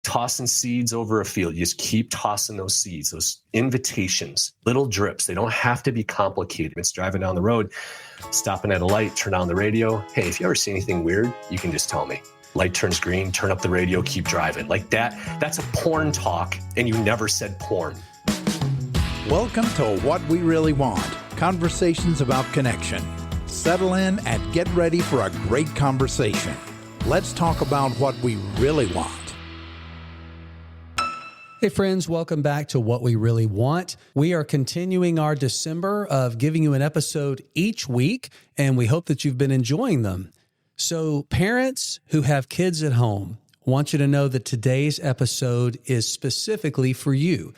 tossing seeds over a field. You just keep tossing those seeds, those invitations, little drips. They don't have to be complicated. It's driving down the road, stopping at a light, turn on the radio. Hey, if you ever see anything weird, you can just tell me. Light turns green, turn up the radio, keep driving. Like that, that's a porn talk, and you never said porn. Welcome to What We Really Want, conversations about connection. Settle in and get ready for a great conversation. Let's talk about what we really want. Hey friends, welcome back to What We Really Want. We are continuing our December of giving you an episode each week, and we hope that you've been enjoying them. So parents who have kids at home, want you to know that today's episode is specifically for you.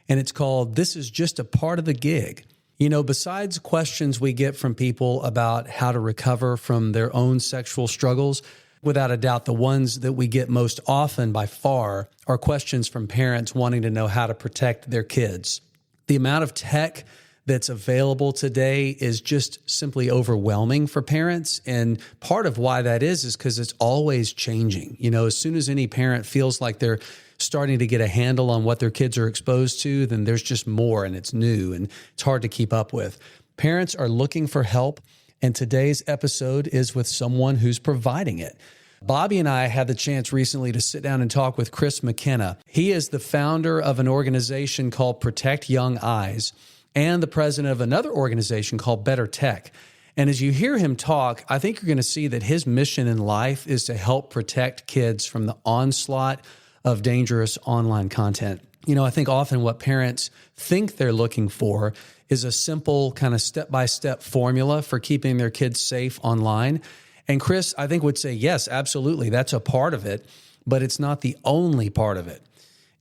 And it's called, This Is Just a Part of the Gig. You know, besides questions we get from people about how to recover from their own sexual struggles, without a doubt, the ones that we get most often by far are questions from parents wanting to know how to protect their kids. The amount of tech that's available today is just simply overwhelming for parents. And part of why that is because it's always changing. You know, as soon as any parent feels like they're starting to get a handle on what their kids are exposed to, then there's just more and it's new and it's hard to keep up with. Parents are looking for help. And today's episode is with someone who's providing it. Bobby and I had the chance recently to sit down and talk with Chris McKenna. He is the founder of an organization called Protect Young Eyes and the president of another organization called Better Tech. And as you hear him talk, I think you're going to see that his mission in life is to help protect kids from the onslaught of dangerous online content. You know, I think often what parents think they're looking for is a simple kind of step-by-step formula for keeping their kids safe online. And Chris, I think, would say, yes, absolutely, that's a part of it, but it's not the only part of it.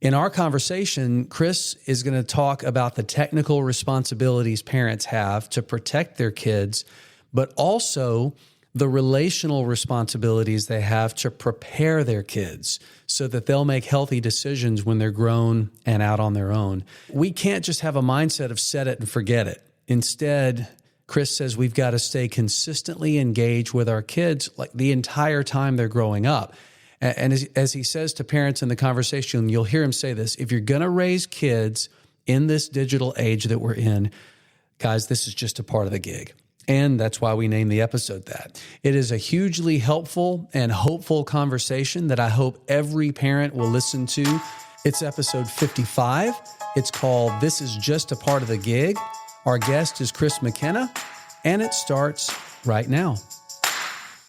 In our conversation, Chris is going to talk about the technical responsibilities parents have to protect their kids, but also the relational responsibilities they have to prepare their kids so that they'll make healthy decisions when they're grown and out on their own. We can't just have a mindset of set it and forget it. Instead, Chris says we've got to stay consistently engaged with our kids like the entire time they're growing up. And as he says to parents in the conversation, you'll hear him say this, if you're going to raise kids in this digital age that we're in, guys, this is just a part of the gig. And that's why we named the episode that. It is a hugely helpful and hopeful conversation that I hope every parent will listen to. It's episode 55. It's called This Is Just a Part of the Gig. Our guest is Chris McKenna, and it starts right now.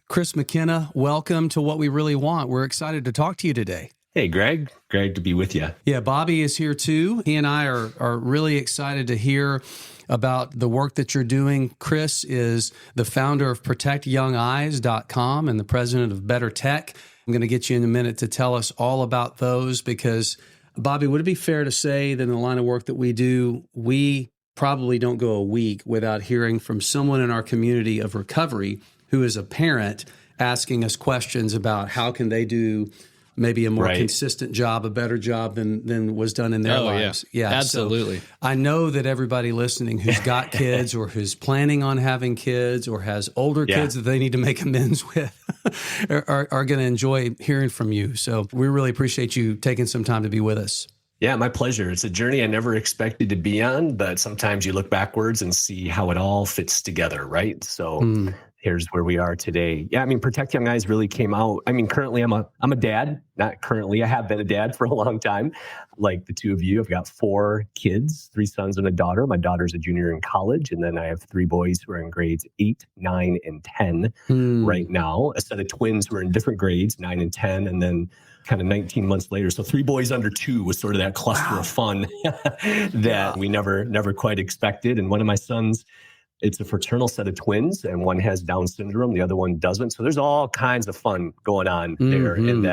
Chris McKenna, welcome to What We Really Want. We're excited to talk to you today. Hey, Greg. Great to be with you. Yeah, Bobby is here too. He and I are really excited to hear about the work that you're doing. Chris is the founder of ProtectYoungEyes.com and the president of Better Tech. I'm going to get you in a minute to tell us all about those because, Bobby, would it be fair to say that in the line of work that we do, we probably don't go a week without hearing from someone in our community of recovery who is a parent asking us questions about how can they do maybe a more consistent job, a better job than was done in their lives. Yeah, absolutely. So I know that everybody listening who's got kids or who's planning on having kids or has older kids that they need to make amends with are going to enjoy hearing from you. So we really appreciate you taking some time to be with us. Yeah, my pleasure. It's a journey I never expected to be on, but sometimes you look backwards and see how it all fits together, right? So here's where we are today. Yeah, I mean, Protect Young Eyes really came out. I mean, currently I'm a dad. Not currently, I have been a dad for a long time. Like the two of you, I've got 4 kids, 3 sons and a daughter. My daughter's a junior in college. And then I have 3 boys who are in grades 8, 9, and 10 right now. A set of twins who are in different grades, 9 and 10. And then kind of 19 months later. So 3 boys under 2 was sort of that cluster of fun that we never quite expected. And one of my sons, it's a fraternal set of twins, and one has Down syndrome, the other one doesn't. So there's all kinds of fun going on there in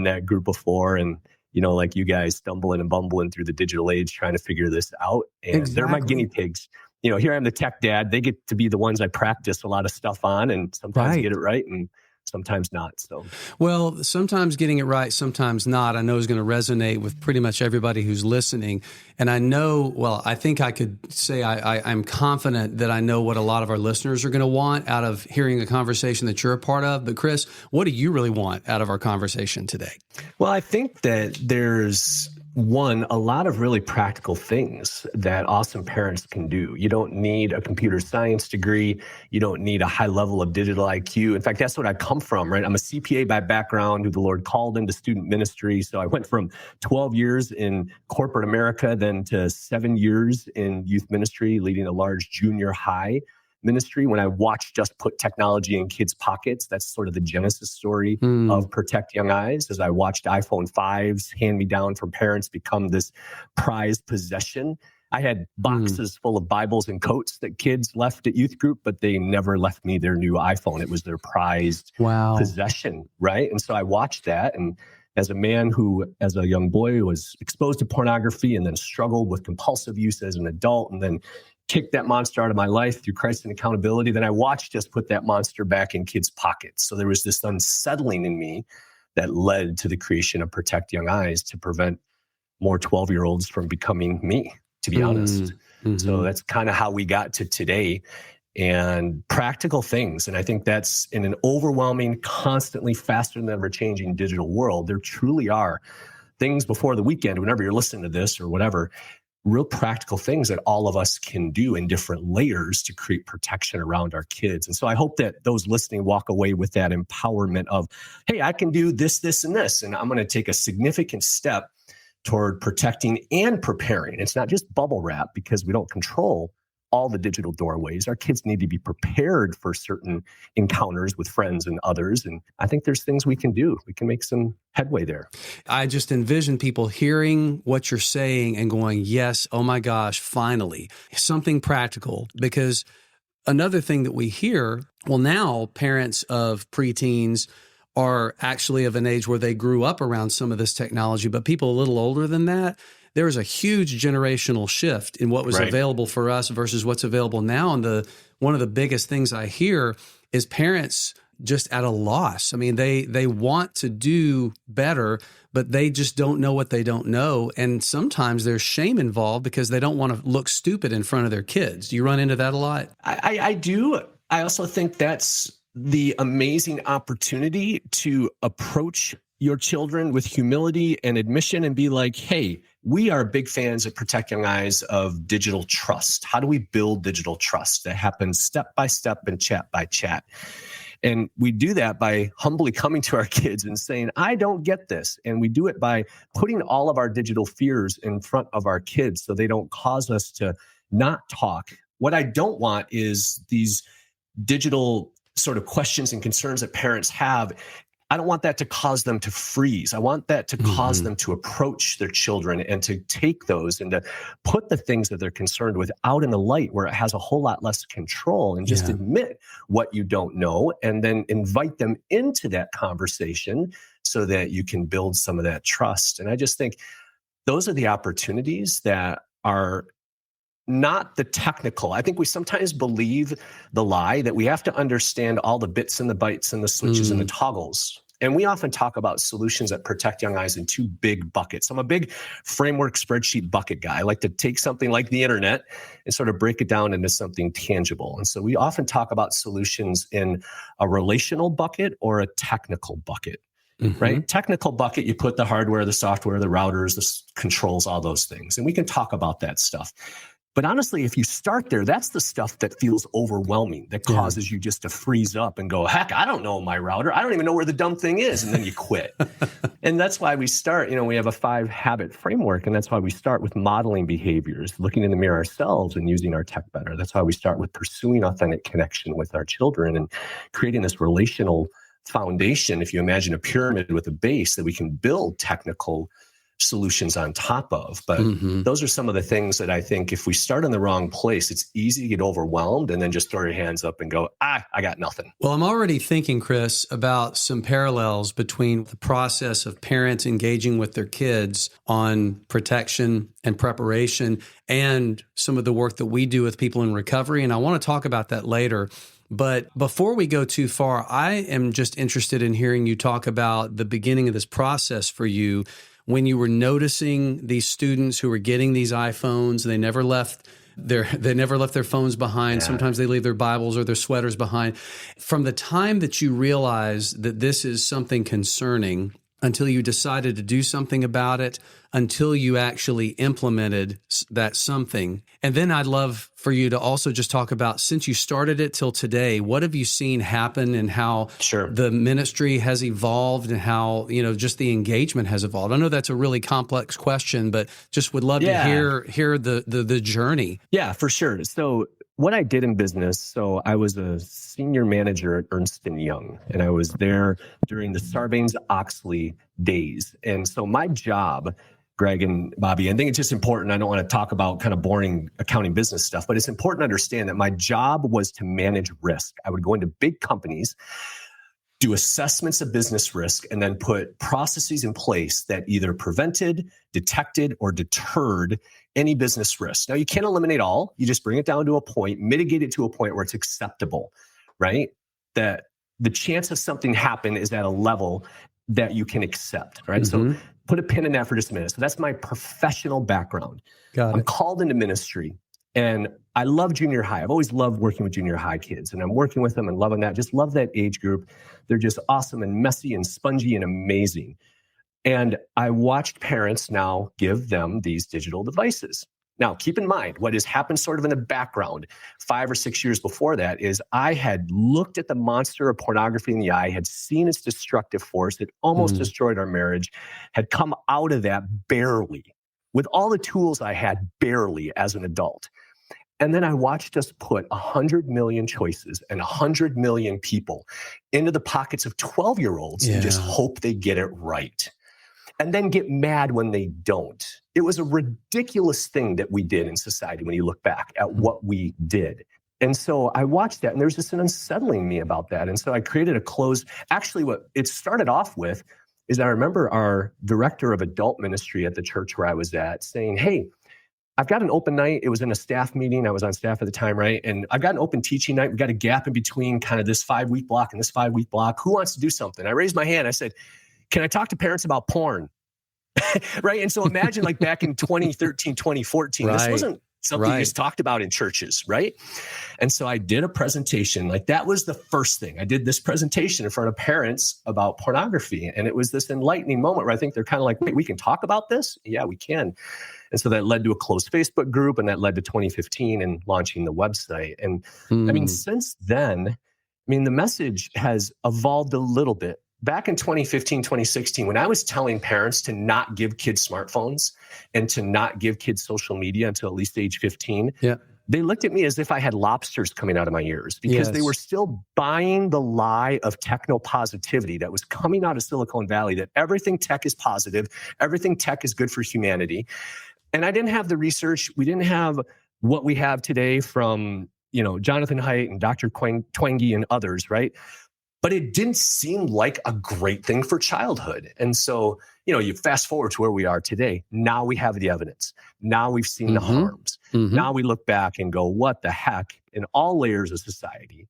that group of 4. And, you know, like you guys stumbling and bumbling through the digital age, trying to figure this out. And they're my guinea pigs. You know, here I'm the tech dad. They get to be the ones I practice a lot of stuff on and sometimes get it right and sometimes not. So, well, sometimes getting it right, sometimes not, I know is going to resonate with pretty much everybody who's listening. And I know, well, I think I could say I'm confident that I know what a lot of our listeners are going to want out of hearing a conversation that you're a part of. But Chris, what do you really want out of our conversation today? Well, I think that there's a lot of really practical things that awesome parents can do. You don't need a computer science degree. You don't need a high level of digital IQ. In fact, that's what I come from, right? I'm a CPA by background who the Lord called into student ministry. So I went from 12 years in corporate America, then to 7 years in youth ministry, leading a large junior high ministry. When I watched Just Put Technology in Kids' Pockets, that's sort of the genesis story of Protect Young Eyes, as I watched iPhone 5s hand me down from parents become this prized possession. I had boxes full of Bibles and coats that kids left at youth group, but they never left me their new iPhone. It was their prized possession, right? And so I watched that. And as a man who, as a young boy, was exposed to pornography and then struggled with compulsive use as an adult, and then kicked that monster out of my life through Christ and accountability, then I watched Just Put that monster back in kids' pockets. So there was this unsettling in me that led to the creation of Protect Young Eyes to prevent more 12-year-olds from becoming me, to be honest. So that's kind of how we got to today, and practical things. And I think that's in an overwhelming, constantly faster than ever changing digital world. There truly are things before the weekend, whenever you're listening to this or whatever, real practical things that all of us can do in different layers to create protection around our kids. And so I hope that those listening walk away with that empowerment of, hey, I can do this, this, and this, and I'm going to take a significant step toward protecting and preparing. It's not just bubble wrap, because we don't control all the digital doorways. Our kids need to be prepared for certain encounters with friends and others. And I think there's things we can do. We can make some headway there. I just envision people hearing what you're saying and going, yes, oh my gosh, finally, something practical. Because another thing that we hear, well, now parents of preteens are actually of an age where they grew up around some of this technology, but people a little older than that, there was a huge generational shift in what was available for us versus what's available now. And one of the biggest things I hear is parents just at a loss. I mean, they want to do better, but they just don't know what they don't know. And sometimes there's shame involved because they don't want to look stupid in front of their kids. Do you run into that a lot? I do. I also think that's the amazing opportunity to approach your children with humility and admission and be like, hey, we are big fans at Protect Young Eyes of digital trust. How do we build digital trust that happens step by step and chat by chat? And we do that by humbly coming to our kids and saying, I don't get this. And we do it by putting all of our digital fears in front of our kids so they don't cause us to not talk. What I don't want is these digital sort of questions and concerns that parents have. I don't want that to cause them to freeze. I want that to cause them to approach their children and to take those and to put the things that they're concerned with out in the light where it has a whole lot less control, and just admit what you don't know and then invite them into that conversation so that you can build some of that trust. And I just think those are the opportunities that are not the technical. I think we sometimes believe the lie that we have to understand all the bits and the bytes and the switches and the toggles. And we often talk about solutions that Protect Young Eyes in two big buckets. I'm a big framework spreadsheet bucket guy. I like to take something like the internet and sort of break it down into something tangible. And so we often talk about solutions in a relational bucket or a technical bucket. Right? Technical bucket, you put the hardware, the software, the routers, the controls, all those things. And we can talk about that stuff. But honestly, if you start there, that's the stuff that feels overwhelming, that causes you just to freeze up and go, heck, I don't know my router. I don't even know where the dumb thing is. And then you quit. And that's why we start, we have a 5-habit framework. And that's why we start with modeling behaviors, looking in the mirror ourselves and using our tech better. That's why we start with pursuing authentic connection with our children and creating this relational foundation. If you imagine a pyramid with a base that we can build technical solutions on top of. But those are some of the things that I think if we start in the wrong place, it's easy to get overwhelmed and then just throw your hands up and go, I got nothing. Well, I'm already thinking, Chris, about some parallels between the process of parents engaging with their kids on protection and preparation and some of the work that we do with people in recovery. And I want to talk about that later. But before we go too far, I am just interested in hearing you talk about the beginning of this process for you when you were noticing these students who were getting these iPhones. They never left their phones behind. Yeah. Sometimes they leave their Bibles or their sweaters behind. From the time that you realized that this is something concerning until you decided to do something about it, until you actually implemented that something. And then I'd love for you to also just talk about, since you started it till today, what have you seen happen and how the ministry has evolved and how, just the engagement has evolved? I know that's a really complex question, but just would love to hear the journey. Yeah, for sure. So what I did in business, so I was a senior manager at Ernst & Young, and I was there during the Sarbanes-Oxley days. And so my job, Greg and Bobby, I think it's just important. I don't want to talk about kind of boring accounting business stuff, but it's important to understand that my job was to manage risk. I would go into big companies, do assessments of business risk, and then put processes in place that either prevented, detected, or deterred any business risk. Now, you can't eliminate all. You just bring it down to a point, mitigate it to a point where it's acceptable, right? That the chance of something happen is at a level that you can accept, right? So put a pin in that for just a minute. So that's my professional background. I'm called into ministry, and I love junior high. I've always loved working with junior high kids, and I'm working with them and loving that. Just love that age group. They're just awesome and messy and spongy and amazing. And I watched parents now give them these digital devices. Now, keep in mind, what has happened sort of in the background 5 or 6 years before that is I had looked at the monster of pornography in the eye, had seen its destructive force. It almost destroyed our marriage, had come out of that barely, with all the tools I had barely as an adult. And then I watched us put 100 million choices and 100 million people into the pockets of 12-year-olds and just hope they get it right. And then get mad when they don't. It was a ridiculous thing that we did in society when you look back at what we did. And so I watched that, and there was just an unsettling me about that. And so I created a closed, actually what it started off with is I remember our director of adult ministry at the church where I was at saying, hey, I've got an open night. It was in a staff meeting. I was on staff at the time, right? And I've got an open teaching night. We've got a gap in between kind of this 5-week block and this 5-week block. Who wants to do something? I raised my hand. I said, can I talk to parents about porn? Right. And so imagine like back in 2013, 2014, this wasn't something you just talked about in churches. Right. And so I did a presentation. Like that was the first thing. I did this presentation in front of parents about pornography. And it was this enlightening moment where I think they're kind of like, wait, we can talk about this? Yeah, we can. And so that led to a closed Facebook group, and that led to 2015 and launching the website. And I mean, since then, the message has evolved a little bit. Back in 2015, 2016, when I was telling parents to not give kids smartphones and to not give kids social media until at least age 15, they looked at me as if I had lobsters coming out of my ears because they were still buying the lie of techno-positivity that was coming out of Silicon Valley, that everything tech is positive, everything tech is good for humanity. And I didn't have the research. We didn't have what we have today from, Jonathan Haidt and Dr. Twenge and others, right? But it didn't seem like a great thing for childhood. And so, you fast forward to where we are today. Now we have the evidence. Now we've seen the harms. Now we look back and go, what the heck? In all layers of society.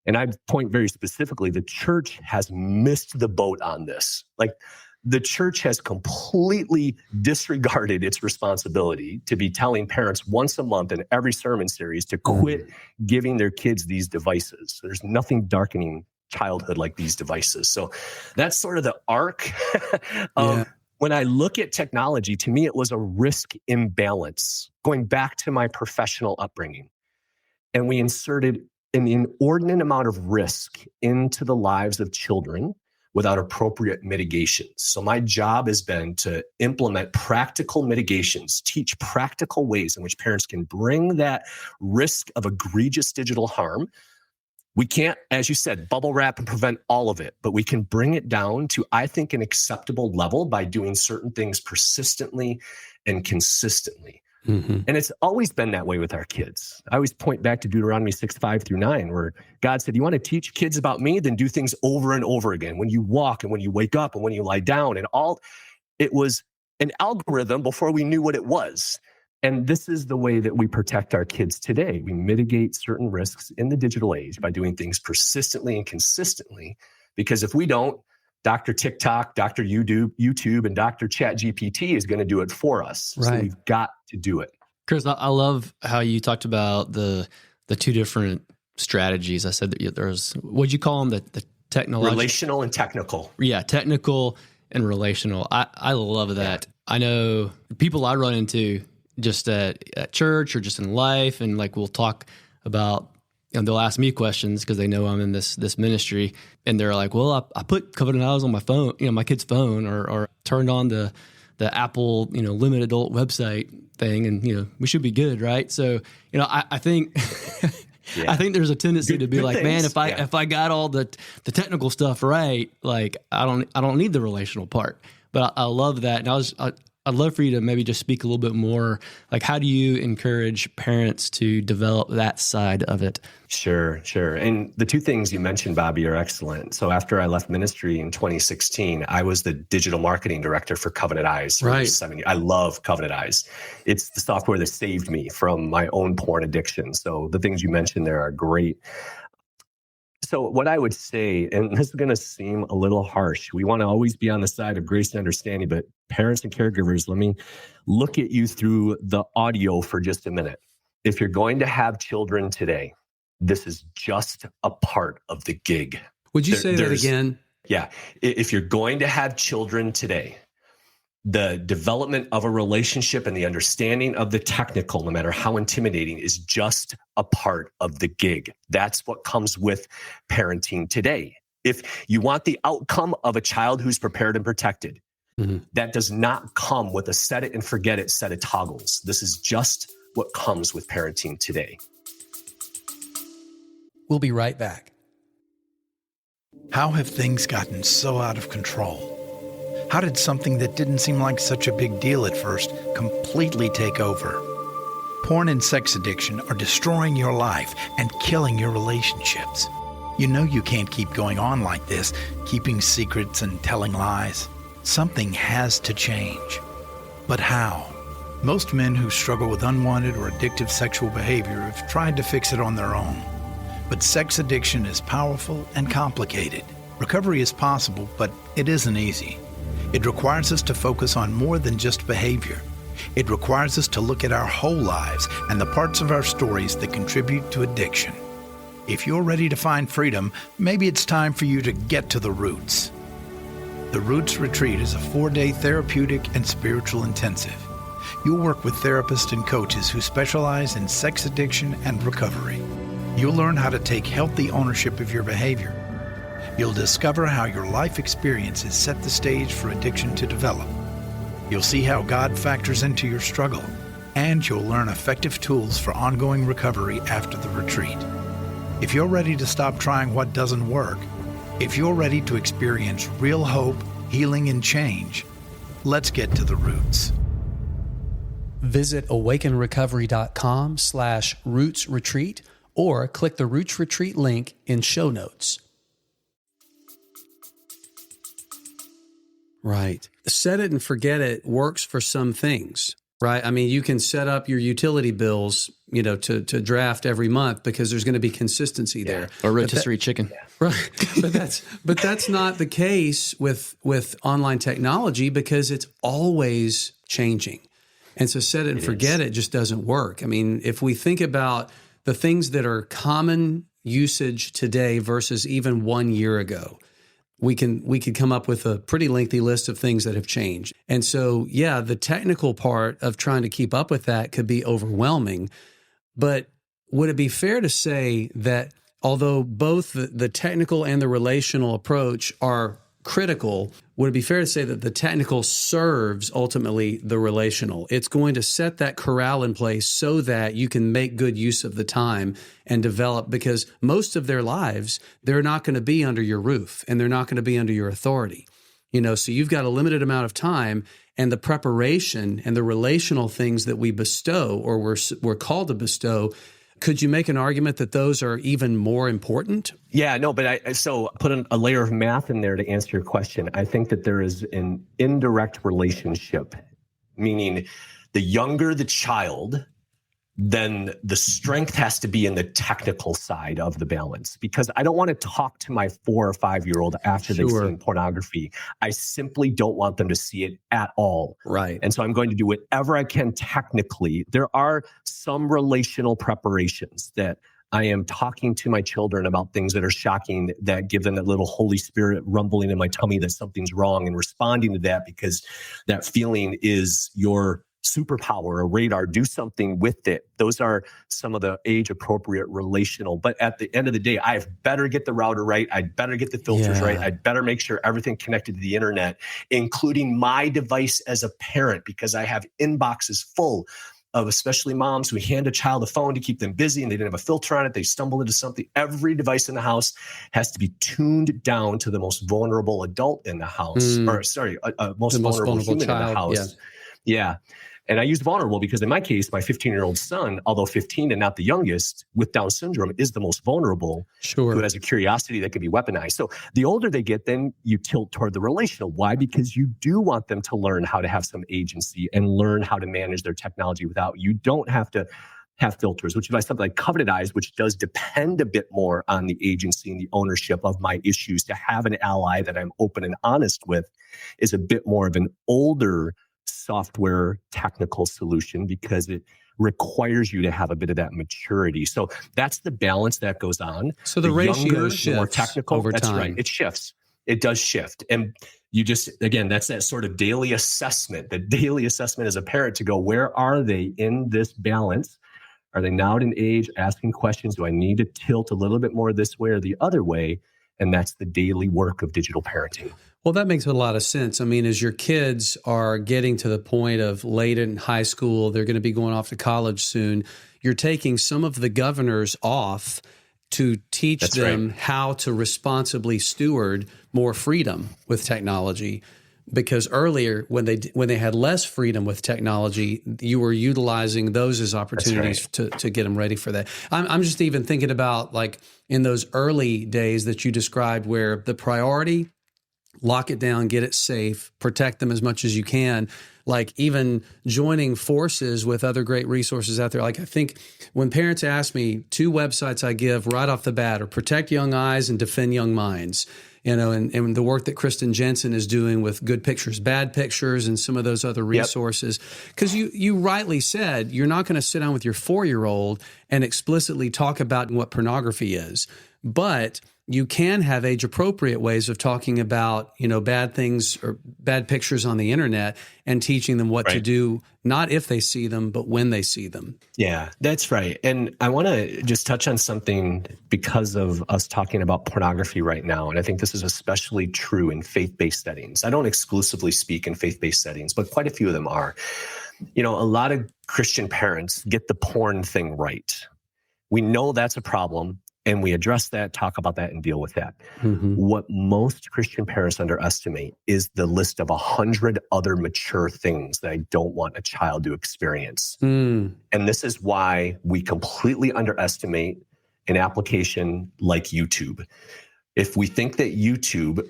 And I point very specifically, the church has missed the boat on this. Like the church has completely disregarded its responsibility to be telling parents once a month in every sermon series to quit giving their kids these devices. There's nothing darkening childhood like these devices. So that's sort of the arc of when I look at technology. To me, it was a risk imbalance going back to my professional upbringing. And we inserted an inordinate amount of risk into the lives of children without appropriate mitigations. So my job has been to implement practical mitigations, teach practical ways in which parents can bring that risk of egregious digital harm. We can't, as you said, bubble wrap and prevent all of it, but we can bring it down to, I think, an acceptable level by doing certain things persistently and consistently. And it's always been that way with our kids. I always point back to Deuteronomy 6:5-9, where God said, you want to teach kids about me? Then do things over and over again. When you walk and when you wake up and when you lie down and all, it was an algorithm before we knew what it was. And this is the way that we protect our kids today. We mitigate certain risks in the digital age by doing things persistently and consistently. Because if we don't, Dr. TikTok, Dr. YouTube, and Dr. ChatGPT is going to do it for us. Right. So we've got to do it. Chris, I love how you talked about the two different strategies. I said that there's, what'd you call them? The technological? Relational and technical. Yeah, technical and relational. I love that. Yeah. I know people I run into just at church or just in life, and like we'll talk about, and they'll ask me questions because they know I'm in this ministry, and they're like, "Well, I put Covenant Eyes on my phone, my kid's phone, or turned on the Apple, limited adult website thing, and we should be good, right?" So, I think I think there's a tendency to be like, things. Man, if I got all the technical stuff right, like I don't need the relational part. But I love that, and I'd love for you to maybe just speak a little bit more, like how do you encourage parents to develop that side of it? Sure. And the two things you mentioned, Bobby, are excellent. So after I left ministry in 2016, I was the digital marketing director for Covenant Eyes for 7 years. I love Covenant Eyes. It's the software that saved me from my own porn addiction. So the things you mentioned there are great. So what I would say, and this is going to seem a little harsh, we want to always be on the side of grace and understanding, but parents and caregivers, let me look at you through the audio for just a minute. If you're going to have children today, this is just a part of the gig. Would you say that again? Yeah. If you're going to have children today, the development of a relationship and the understanding of the technical, no matter how intimidating, is just a part of the gig. That's what comes with parenting today. If you want the outcome of a child who's prepared and protected, that does not come with a set it and forget it set of toggles. This is just what comes with parenting today. We'll be right back. How have things gotten so out of control? How did something that didn't seem like such a big deal at first completely take over? Porn and sex addiction are destroying your life and killing your relationships. You know you can't keep going on like this, keeping secrets and telling lies. Something has to change. But how? Most men who struggle with unwanted or addictive sexual behavior have tried to fix it on their own. But sex addiction is powerful and complicated. Recovery is possible, but it isn't easy. It requires us to focus on more than just behavior. It requires us to look at our whole lives and the parts of our stories that contribute to addiction. If you're ready to find freedom, maybe it's time for you to get to the roots. The Roots Retreat is a 4-day therapeutic and spiritual intensive. You'll work with therapists and coaches who specialize in sex addiction and recovery. You'll learn how to take healthy ownership of your behavior. You'll discover how your life experiences set the stage for addiction to develop. You'll see how God factors into your struggle, and you'll learn effective tools for ongoing recovery after the retreat. If you're ready to stop trying what doesn't work, if you're ready to experience real hope, healing, and change, let's get to the roots. Visit awakenrecovery.com/Roots Retreat or click the Roots Retreat link in show notes. Right. Set it and forget it works for some things, right? I mean, you can set up your utility bills, to draft every month because there's going to be consistency there. Or rotisserie chicken. Right. but that's not the case with online technology because it's always changing. And so set it and forget it just doesn't work. I mean, if we think about the things that are common usage today versus even 1 year ago, we could come up with a pretty lengthy list of things that have changed. And so, yeah, the technical part of trying to keep up with that could be overwhelming. But would it be fair to say that although both the technical and the relational approach are critical, would it be fair to say that the technical serves ultimately the relational? It's going to set that corral in place so that you can make good use of the time and develop, because most of their lives, they're not going to be under your roof and they're not going to be under your authority. So you've got a limited amount of time, and the preparation and the relational things that we bestow or we're called to bestow, could you make an argument that those are even more important? Yeah, no, but I put a layer of math in there to answer your question. I think that there is an indirect relationship, meaning the younger the child, then the strength has to be in the technical side of the balance, because I don't want to talk to my 4 or 5-year-old after they've seen pornography. I simply don't want them to see it at all. Right. And so I'm going to do whatever I can technically. There are some relational preparations that I am talking to my children about things that are shocking, that give them that little Holy Spirit rumbling in my tummy that something's wrong, and responding to that, because that feeling is your superpower, a radar. Do something with it. Those are some of the age appropriate relational. But at the end of the day, I better get the router right. I'd better get the filters right. I'd better make sure everything connected to the internet, including my device as a parent, because I have inboxes full of especially moms who hand a child a phone to keep them busy, and they didn't have a filter on it. They stumble into something. Every device in the house has to be tuned down to the most vulnerable adult in the house, most vulnerable human child in the house. Yeah. And I use vulnerable because in my case, my 15-year-old son, although 15 and not the youngest, with Down syndrome, is the most vulnerable, who has a curiosity that can be weaponized. So the older they get, then you tilt toward the relational. Why? Because you do want them to learn how to have some agency and learn how to manage their technology without. You don't have to have filters, which is why something like Covenant Eyes, which does depend a bit more on the agency and the ownership of my issues, to have an ally that I'm open and honest with, is a bit more of an older software technical solution, because it requires you to have a bit of that maturity. So that's the balance that goes on. So the ratio shifts more technical over time. That's right. It shifts. It does shift. And you just, again, that's that sort of daily assessment, the daily assessment as a parent, to go, where are they in this balance? Are they now at an age asking questions? Do I need to tilt a little bit more this way or the other way? And that's the daily work of digital parenting. Well, that makes a lot of sense. I mean, as your kids are getting to the point of late in high school, they're going to be going off to college soon, you're taking some of the governors off to teach them how to responsibly steward more freedom with technology. Because earlier, when they had less freedom with technology, you were utilizing those as opportunities to get them ready for that. I'm just even thinking about, like, in those early days that you described, where the priority, lock it down, get it safe, protect them as much as you can. Like, even joining forces with other great resources out there. Like, I think when parents ask me, 2 websites I give right off the bat are Protect Young Eyes and Defend Young Minds. You know, and the work that Kristen Jensen is doing with Good Pictures, Bad Pictures, and some of those other resources. Because you rightly said, you're not going to sit down with your 4-year-old and explicitly talk about what pornography is. But you can have age-appropriate ways of talking about, you know, bad things or bad pictures on the internet, and teaching them what to do, not if they see them, but when they see them. Yeah, that's right. And I want to just touch on something because of us talking about pornography right now. And I think this is especially true in faith-based settings. I don't exclusively speak in faith-based settings, but quite a few of them are. You know, a lot of Christian parents get the porn thing right. We know that's a problem. And we address that, talk about that, and deal with that. Mm-hmm. What most Christian parents underestimate is the list of 100 other mature things that I don't want a child to experience. And this is why we completely underestimate an application like YouTube. If we think that YouTube,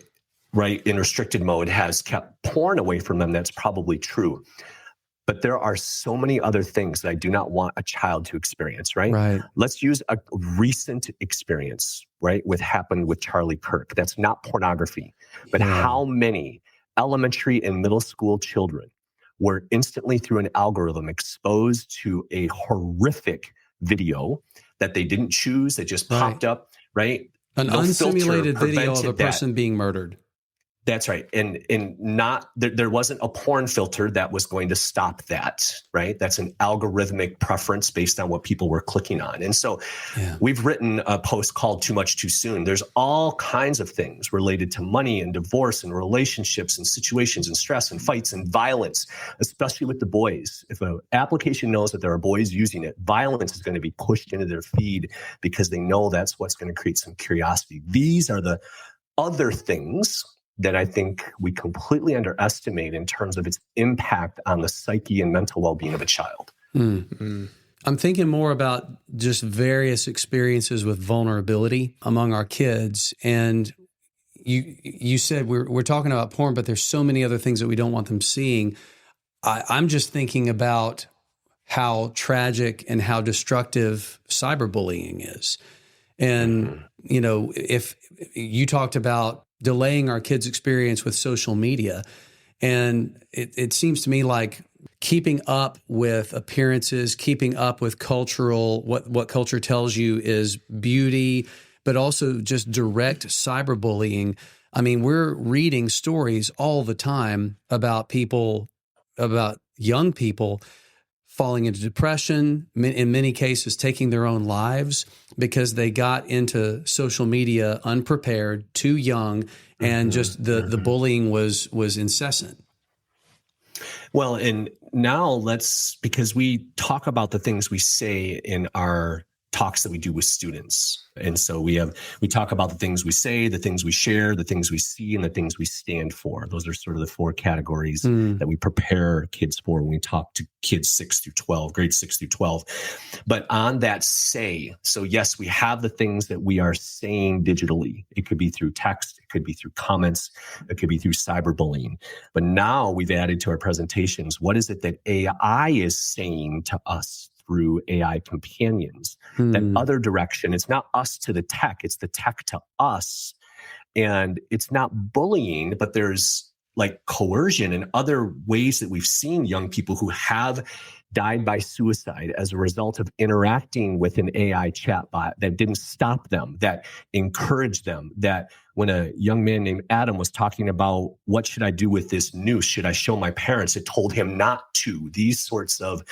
right, in restricted mode has kept porn away from them, that's probably true. But there are so many other things that I do not want a child to experience, right? Let's use a recent experience, right, happened with Charlie Kirk. That's not pornography. But how many elementary and middle school children were instantly, through an algorithm, exposed to a horrific video that they didn't choose, that just popped up, right? An unsimulated video of a person being murdered. That's right. And not there wasn't a porn filter that was going to stop that, right? That's an algorithmic preference based on what people were clicking on. And so we've written a post called Too Much Too Soon. There's all kinds of things related to money and divorce and relationships and situations and stress and fights and violence, especially with the boys. If an application knows that there are boys using it, violence is going to be pushed into their feed because they know that's what's going to create some curiosity. These are the other things that I think we completely underestimate in terms of its impact on the psyche and mental well-being of a child. Mm-hmm. I'm thinking more about just various experiences with vulnerability among our kids. And you said we're talking about porn, but there's so many other things that we don't want them seeing. I'm just thinking about how tragic and how destructive cyberbullying is. And, if you talked about delaying our kids' experience with social media, and it seems to me like keeping up with appearances, keeping up with what culture tells you is beauty, but also just direct cyberbullying. I mean, we're reading stories all the time about young people falling into depression, in many cases taking their own lives because they got into social media unprepared, too young, and just the bullying was incessant. Well, and now because we talk about the things we say in our talks that we do with students. And so we talk about the things we say, the things we share, the things we see, and the things we stand for. Those are sort of the 4 categories that we prepare kids for when we talk to kids 6 through 12, grades 6 through 12. But on that so yes, we have the things that we are saying digitally. It could be through text, it could be through comments, it could be through cyberbullying. But now we've added to our presentations, what is it that AI is saying to us through AI companions, that other direction. It's not us to the tech, it's the tech to us. And it's not bullying, but there's like coercion and other ways that we've seen young people who have died by suicide as a result of interacting with an AI chatbot that didn't stop them, that encouraged them, that when a young man named Adam was talking about what should I do with this noose, should I show my parents, it told him not to. These sorts of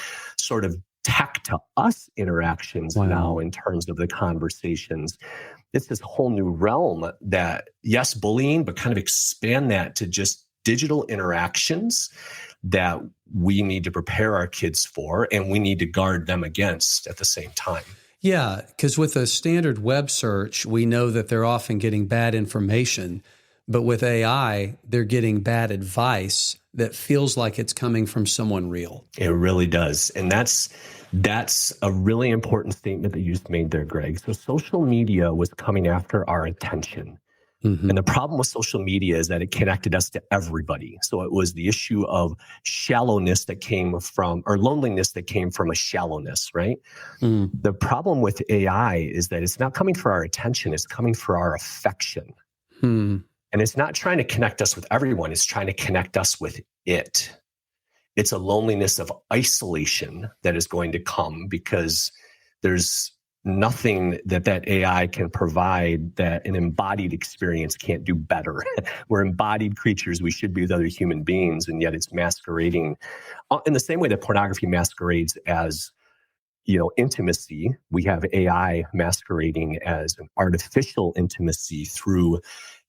tech to us interactions now in terms of the conversations. It's this whole new realm that, yes, bullying, but kind of expand that to just digital interactions that we need to prepare our kids for and we need to guard them against at the same time. Yeah, because with a standard web search, we know that they're often getting bad information. But with AI, they're getting bad advice that feels like it's coming from someone real. It really does. And that's a really important statement that you just made there, Greg. So social media was coming after our attention. And the problem with social media is that it connected us to everybody. So it was the issue of shallowness that came from, or loneliness that came from a shallowness, right? The problem with AI is that it's not coming for our attention, it's coming for our affection. And it's not trying to connect us with everyone, it's trying to connect us with it. It's a loneliness of isolation that is going to come because there's nothing that AI can provide that an embodied experience can't do better. We're embodied creatures. We should be with other human beings, and yet it's masquerading in the same way that pornography masquerades as, intimacy. We have AI masquerading as an artificial intimacy through,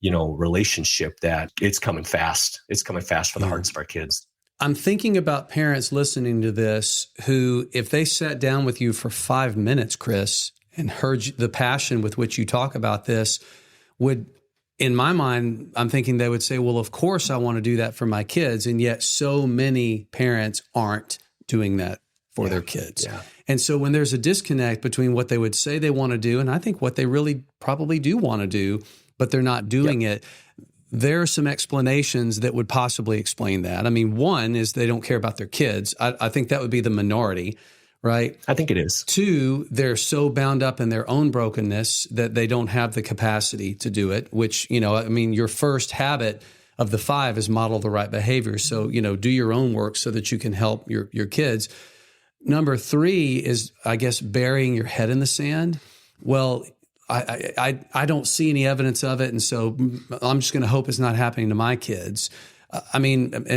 relationship that it's coming fast. It's coming fast for the hearts of our kids. I'm thinking about parents listening to this who, if they sat down with you for 5 minutes, Chris, and heard the passion with which you talk about this, would, in my mind, I'm thinking they would say, well, of course I want to do that for my kids. And yet so many parents aren't doing that for their kids. Yeah. And so when there's a disconnect between what they would say they want to do, and I think what they really probably do want to do, but they're not doing it, there are some explanations that would possibly explain that. I mean, one is they don't care about their kids. I think that would be the minority, right? I think it is. 2, they're so bound up in their own brokenness that they don't have the capacity to do it, which, your first habit of the 5 is model the right behavior. So, do your own work so that you can help your kids. Number 3 is, I guess, burying your head in the sand. Well, I don't see any evidence of it, and so I'm just going to hope it's not happening to my kids. And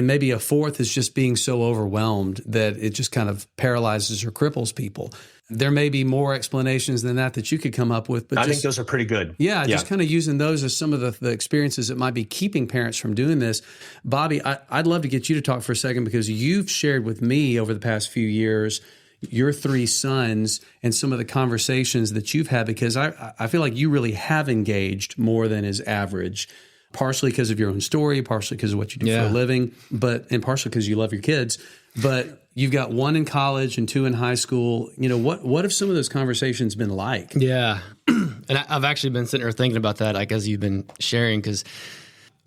maybe a 4th is just being so overwhelmed that it just kind of paralyzes or cripples people. There may be more explanations than that you could come up with. But I think those are pretty good. Yeah, just kind of using those as some of the experiences that might be keeping parents from doing this. Bobby, I'd love to get you to talk for a second because you've shared with me over the past few years your 3 sons and some of the conversations that you've had, because I feel like you really have engaged more than is average, partially because of your own story, partially because of what you do for a living, and partially because you love your kids. But you've got 1 in college and 2 in high school. What have some of those conversations been like? Yeah. And I've actually been sitting there thinking about that, like as you've been sharing, because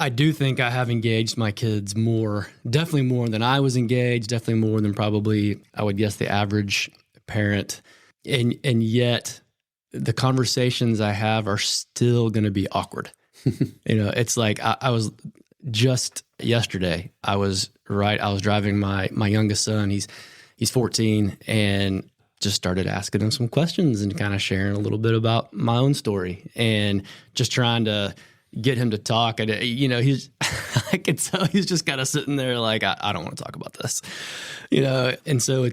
I do think I have engaged my kids more, definitely more than I was engaged, definitely more than probably, I would guess, the average parent. And yet the conversations I have are still going to be awkward. It's like I was just yesterday, I was driving my youngest son. He's 14, and just started asking him some questions and kind of sharing a little bit about my own story and just trying to get him to talk. And, I could tell he's just kind of sitting there like, I don't want to talk about this, and so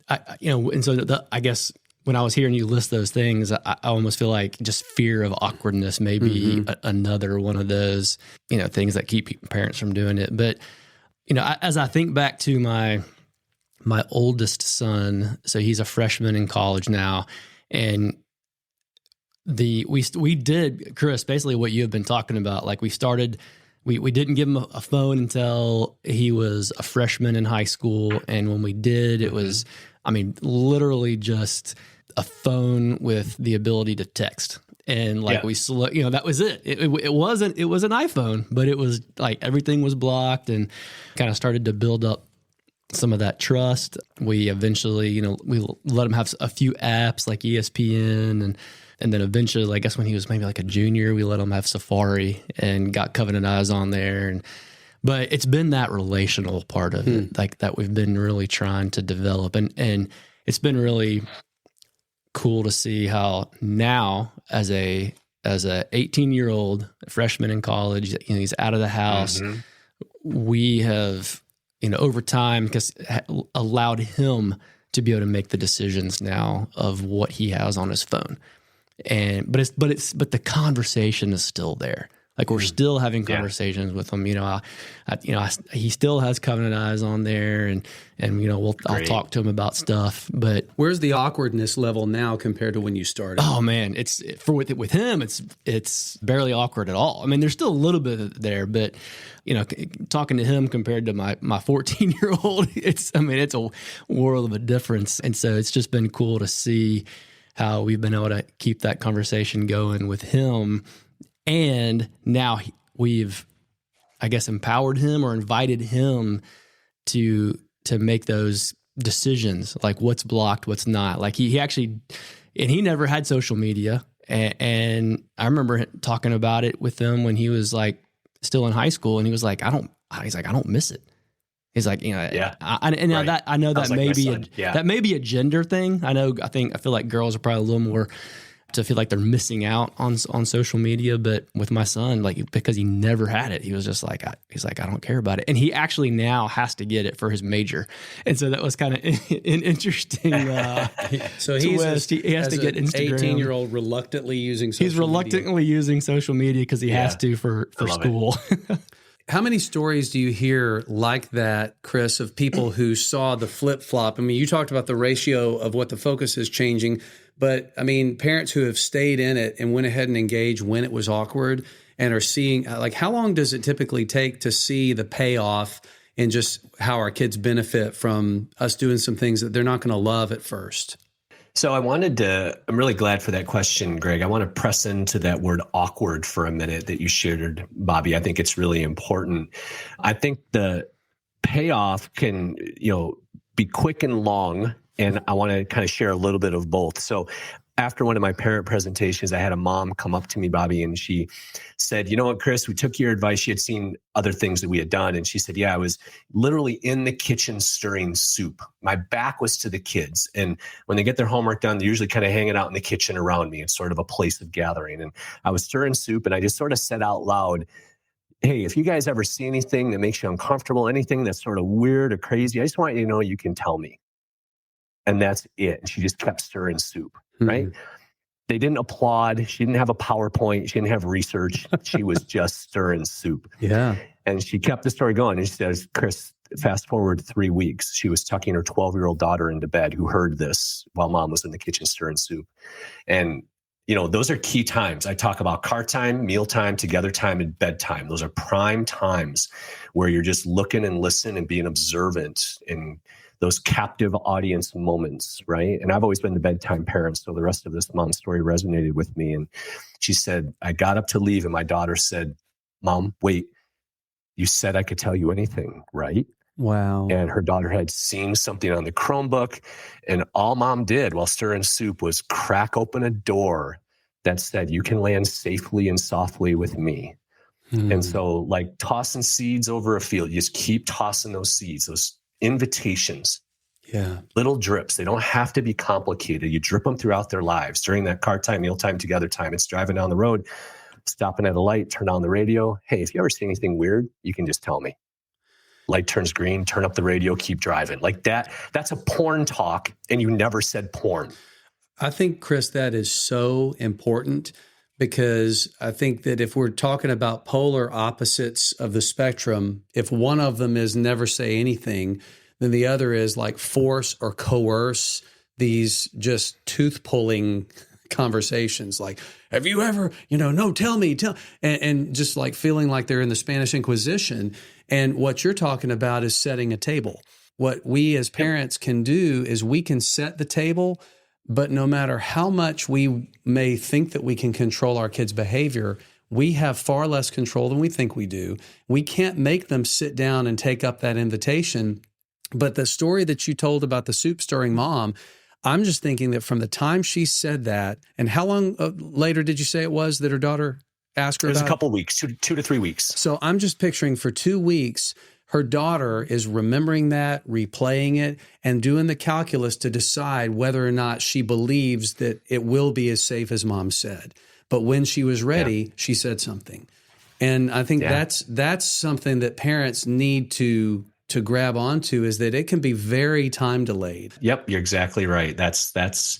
I guess when I was hearing you list those things, I almost feel like just fear of awkwardness may be another one of those, things that keep parents from doing it. But, as I think back to my oldest son, so he's a freshman in college now, and we did, Chris, basically what you have been talking about. Like we didn't give him a phone until he was a freshman in high school. And when we did, it was, literally just a phone with the ability to text. And that was it. It was an iPhone, but it was like everything was blocked, and kind of started to build up some of that trust. We eventually, we let him have a few apps like ESPN, and then eventually, I guess when he was maybe like a junior, we let him have Safari and got Covenant Eyes on there. But it's been that relational part of it, like that we've been really trying to develop. And it's been really cool to see how now as a 18-year-old freshman in college, he's out of the house. We have, over time, because allowed him to be able to make the decisions now of what he has on his phone. But the conversation is still there. Like we're still having conversations with him. He still has Covenant Eyes on there, and I'll talk to him about stuff. But where's the awkwardness level now compared to when you started? Oh man, with him, it's barely awkward at all. There's still a little bit there, but talking to him compared to my 14-year-old, it's a world of a difference. And so it's just been cool to see how we've been able to keep that conversation going with him. And now we've, I guess, empowered him or invited him to make those decisions, like what's blocked, what's not. Like he actually, and he never had social media. And I remember talking about it with him when he was like still in high school, and he was like, I don't miss it. He's like, I know that may be that may be a gender thing. I feel like girls are probably a little more to feel like they're missing out on social media. But with my son, like, because he never had it, he was just like, I don't care about it. And he actually now has to get it for his major. And so that was kind of an interesting so he has to get Instagram. 18-year-old reluctantly using social media. He's reluctantly using social media because he has to for school. How many stories do you hear like that, Chris, of people who saw the flip-flop? You talked about the ratio of what the focus is changing, but parents who have stayed in it and went ahead and engaged when it was awkward and are seeing, like, how long does it typically take to see the payoff and just how our kids benefit from us doing some things that they're not going to love at first? So I'm really glad for that question, Greg. I want to press into that word awkward for a minute that you shared, Bobby. I think it's really important. I think the payoff can, be quick and long. And I want to kind of share a little bit of both. So after one of my parent presentations, I had a mom come up to me, Bobby, and she said, "You know what, Chris, we took your advice." She had seen other things that we had done. And she said, "Yeah, I was literally in the kitchen stirring soup. My back was to the kids. And when they get their homework done, they're usually kind of hanging out in the kitchen around me. It's sort of a place of gathering. And I was stirring soup, and I just sort of said out loud, 'Hey, if you guys ever see anything that makes you uncomfortable, anything that's sort of weird or crazy, I just want you to know you can tell me.' And that's it." And she just kept stirring soup, right? They didn't applaud. She didn't have a PowerPoint. She didn't have research. She was just stirring soup. Yeah. And she kept the story going. And she says, "Chris, fast forward 3 weeks. She was tucking her 12-year-old daughter into bed who heard this while mom was in the kitchen stirring soup." And, those are key times. I talk about car time, meal time, together time, and bedtime. Those are prime times where you're just looking and listening and being observant and those captive audience moments, right? And I've always been the bedtime parent, so the rest of this mom's story resonated with me. And she said, "I got up to leave, and my daughter said, Mom, wait, you said I could tell you anything, right? Wow. And her daughter had seen something on the Chromebook, and all Mom did while stirring soup was crack open a door that said, you can land safely and softly with me. And so, like tossing seeds over a field, you just keep tossing those seeds, those invitations. Yeah. Little drips. They don't have to be complicated. You drip them throughout their lives. During that car time, meal time, together time, it's driving down the road, stopping at a light, turn on the radio. Hey, if you ever see anything weird, you can just tell me. Light turns green, turn up the radio, keep driving. Like that. That's a porn talk, and you never said porn. I think, Chris, that is so important, because I think that if we're talking about polar opposites of the spectrum, if one of them is never say anything, then the other is like force or coerce these just tooth pulling conversations. Like, have you ever, no, tell me, and just like feeling like they're in the Spanish Inquisition. And what you're talking about is setting a table. What we as parents can do is we can set the table, but no matter how much we may think that we can control our kids' behavior, we have far less control than we think we do. We can't make them sit down and take up that invitation. But the story that you told about the soup stirring mom, I'm just thinking that from the time she said that, and how long later did you say it was that her daughter asked her about it? It was a couple of weeks, 2 to 3 weeks. So I'm just picturing for 2 weeks, her daughter is remembering that, replaying it, and doing the calculus to decide whether or not she believes that it will be as safe as Mom said. But when she was ready, she said something. And I think that's something that parents need to grab onto, is that it can be very time delayed. Yep, you're exactly right. That's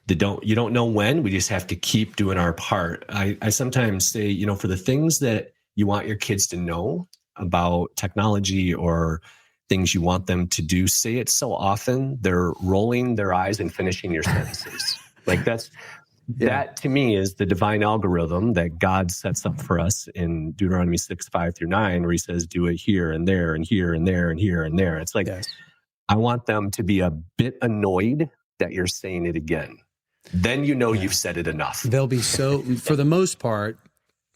you don't know when. We just have to keep doing our part. I sometimes say, for the things that you want your kids to know about technology or things you want them to do, say it so often they're rolling their eyes and finishing your sentences. Like that to me is the divine algorithm that God sets up for us in Deuteronomy 6:5-9, where he says, do it here and there and here and there and here and there. It's like, I want them to be a bit annoyed that you're saying it again. Then you've said it enough. They'll be so, for the most part,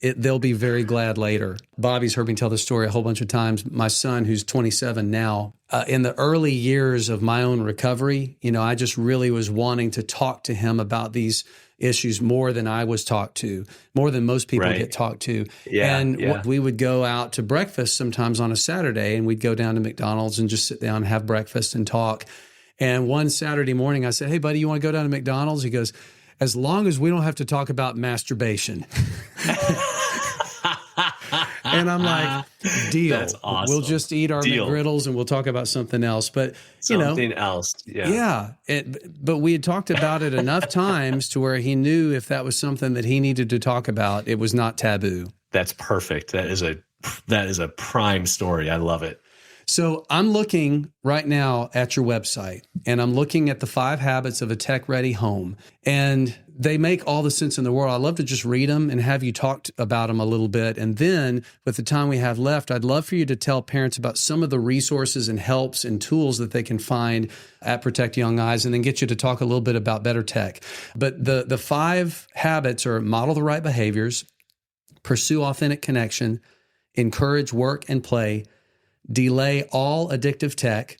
they'll be very glad later. Bobby's heard me tell this story a whole bunch of times. My son, who's 27 now, in the early years of my own recovery, I just really was wanting to talk to him about these issues more than I was talked to, more than most people get talked to. We would go out to breakfast sometimes on a Saturday, and we'd go down to McDonald's and just sit down and have breakfast and talk. And one Saturday morning I said, hey, buddy, you want to go down to McDonald's? He goes, as long as we don't have to talk about masturbation. And I'm like, deal. That's awesome. We'll just eat our McGriddles and we'll talk about something else. But something else. Yeah. But we had talked about it enough times to where he knew if that was something that he needed to talk about, it was not taboo. That's perfect. That is a prime story. I love it. So I'm looking right now at your website, and I'm looking at the 5 habits of a tech-ready home, and they make all the sense in the world. I'd love to just read them and have you talk about them a little bit. And then with the time we have left, I'd love for you to tell parents about some of the resources and helps and tools that they can find at Protect Young Eyes, and then get you to talk a little bit about better tech. But the 5 habits are: model the right behaviors, pursue authentic connection, encourage work and play, delay all addictive tech,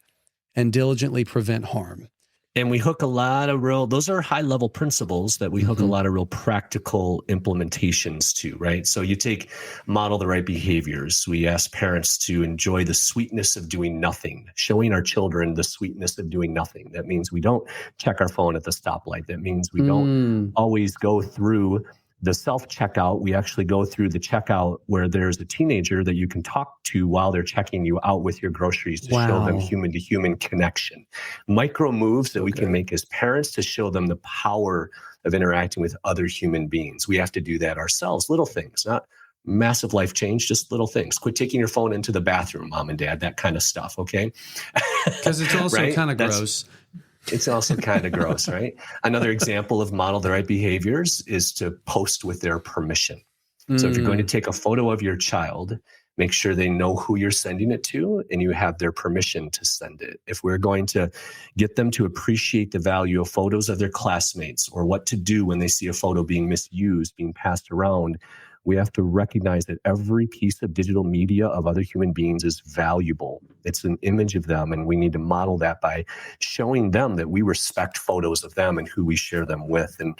and diligently prevent harm. And we hook a lot of those are high level principles that we hook a lot of real practical implementations to, right? So you take model the right behaviors. We ask parents to enjoy the sweetness of doing nothing, showing our children the sweetness of doing nothing. That means we don't check our phone at the stoplight. That means we don't always go through the self-checkout. We actually go through the checkout where there's a teenager that you can talk to while they're checking you out with your groceries to show them human-to-human connection. Micro moves that we can make as parents to show them the power of interacting with other human beings. We have to do that ourselves. Little things, not massive life change, just little things. Quit taking your phone into the bathroom, mom and dad, that kind of stuff, okay? Because it's also kind of gross. It's also kind of gross, right? Another example of model the right behaviors is to post with their permission. So if you're going to take a photo of your child, make sure they know who you're sending it to and you have their permission to send it. If we're going to get them to appreciate the value of photos of their classmates or what to do when they see a photo being misused, being passed around, we have to recognize that every piece of digital media of other human beings is valuable. It's an image of them, and we need to model that by showing them that we respect photos of them and who we share them with. And,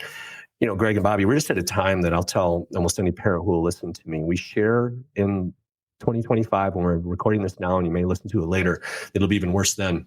Greg and Bobby, we're just at a time that I'll tell almost any parent who will listen to me, we share in 2025, when we're recording this now, and you may listen to it later, it'll be even worse then.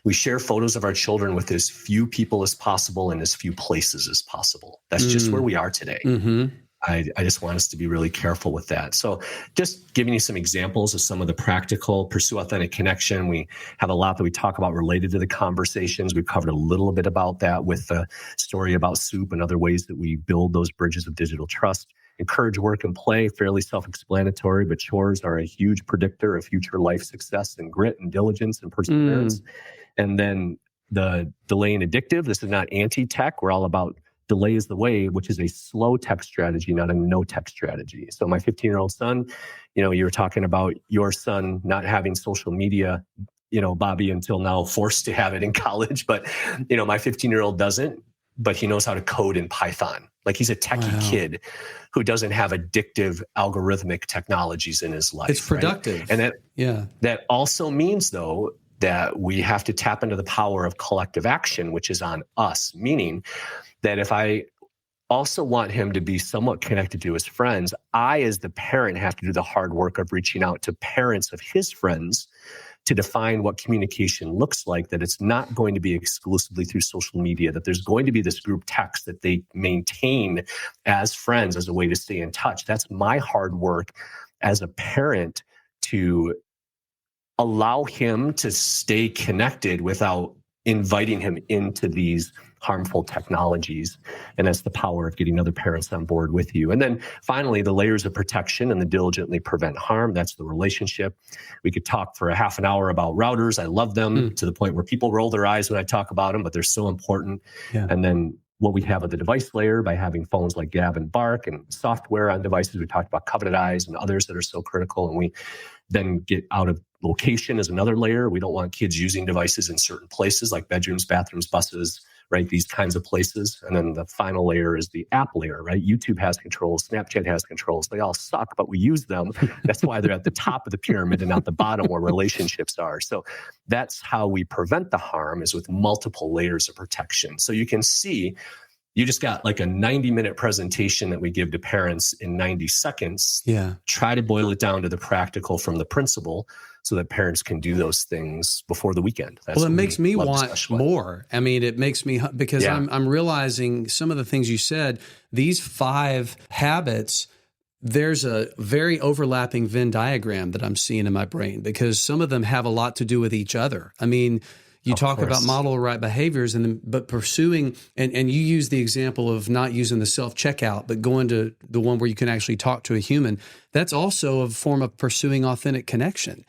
We share photos of our children with as few people as possible and as few places as possible. That's just where we are today. Mm-hmm. I just want us to be really careful with that. So just giving you some examples of some of the practical pursue authentic connection. We have a lot that we talk about related to the conversations. We've covered a little bit about that with the story about soup and other ways that we build those bridges of digital trust. Encourage work and play, fairly self-explanatory, but chores are a huge predictor of future life success and grit and diligence and perseverance. And then the delay and addictive, this is not anti-tech. We're all about delay is the way, which is a slow tech strategy, not a no tech strategy. So my 15-year-old son, you were talking about your son not having social media, Bobby, until now forced to have it in college. But, my 15-year-old doesn't, but he knows how to code in Python. Like he's a techie kid who doesn't have addictive algorithmic technologies in his life. It's productive. Right? And that also means, though, that we have to tap into the power of collective action, which is on us, meaning that if I also want him to be somewhat connected to his friends, I, as the parent, have to do the hard work of reaching out to parents of his friends to define what communication looks like, that it's not going to be exclusively through social media, that there's going to be this group text that they maintain as friends as a way to stay in touch. That's my hard work as a parent to allow him to stay connected without inviting him into these harmful technologies. And that's the power of getting other parents on board with you. And then finally, the layers of protection and the diligently prevent harm. That's the relationship. We could talk for a half an hour about routers. I love them to the point where people roll their eyes when I talk about them, but they're so important. And then what we have at the device layer by having phones like Gab and Bark and software on devices. We talked about Covenant Eyes and others that are so critical. And we then get out of location as another layer. We don't want kids using devices in certain places like bedrooms, bathrooms, buses, right? These kinds of places. And then the final layer is the app layer, right? YouTube has controls, Snapchat has controls. They all suck, but we use them. That's why they're at the top of the pyramid and not the bottom where relationships are. So that's how we prevent the harm, is with multiple layers of protection. So you can see, you just got like a 90-minute presentation that we give to parents in 90 seconds. Try to boil it down to the practical from the principle so that parents can do those things before the weekend. That's it makes me want more. I mean, it makes me, because I'm realizing some of the things you said, these 5 habits, there's a very overlapping Venn diagram that I'm seeing in my brain, because some of them have a lot to do with each other. I mean, you talk about model right behaviors, but pursuing, and you use the example of not using the self-checkout, but going to the one where you can actually talk to a human. That's also a form of pursuing authentic connection,